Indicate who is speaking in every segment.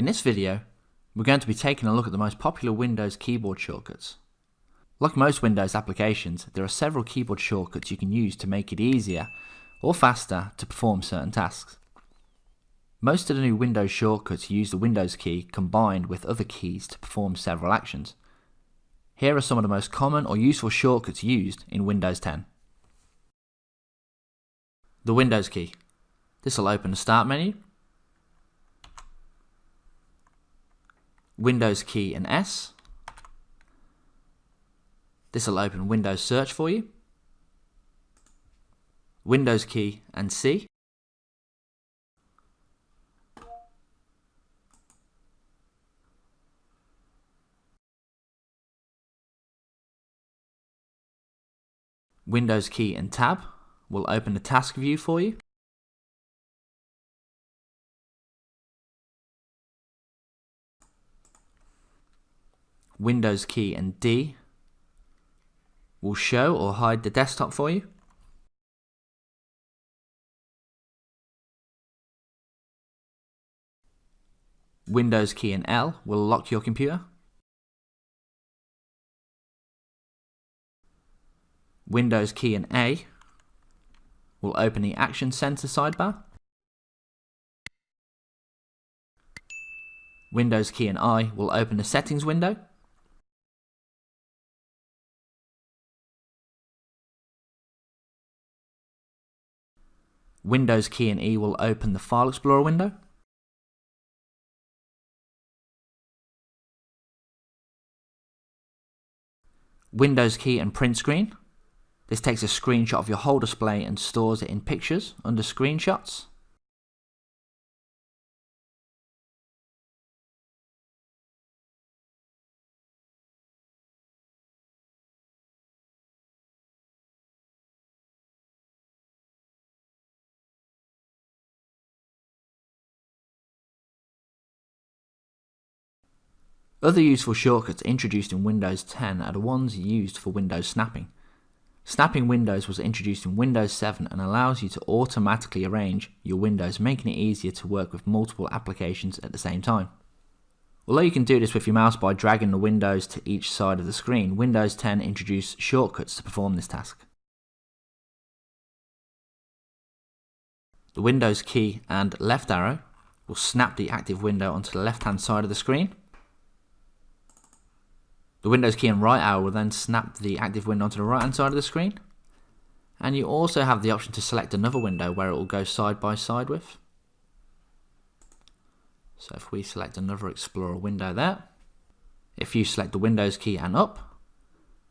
Speaker 1: this video, we're going to be taking a look at the most popular Windows keyboard shortcuts. Like most Windows applications, there are several keyboard shortcuts you can use to make it easier or faster to perform certain tasks. Most of the new Windows shortcuts use the Windows key combined with other keys to perform several actions. Here are some of the most common or useful shortcuts used in Windows 10. The Windows key. This will open the Start menu. Windows key and S. This will open Windows Search for you. Windows key and C. Windows key and Tab will open the task view for you. Windows key and D will show or hide the desktop for you. Windows key and L will lock your computer. Windows key and A will open the Action Center sidebar. Windows key and I will open the Settings window. Windows key and E will open the File Explorer window. Windows key and Print screen. This takes a screenshot of your whole display and stores it in Pictures under Screenshots. Other useful shortcuts introduced in Windows 10 are the ones used for Windows snapping. Snapping windows was introduced in Windows 7 and allows you to automatically arrange your windows, making it easier to work with multiple applications at the same time. Although you can do this with your mouse by dragging the windows to each side of the screen, Windows 10 introduced shortcuts to perform this task. The Windows key and left arrow will snap the active window onto the left-hand side of the screen. The Windows key and right arrow will then snap the active window onto the right hand side of the screen. And you also have the option to select another window where it will go side by side with. So if we select another Explorer window there, if you select the Windows key and up,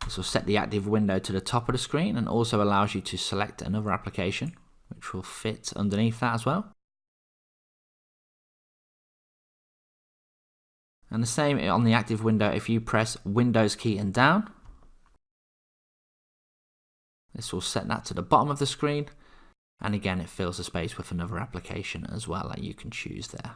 Speaker 1: this will set the active window to the top of the screen and also allows you to select another application which will fit underneath that as well. And the same on the active window if you press Windows key and down. This will set that to the bottom of the screen. And again, it fills the space with another application as well that you can choose there.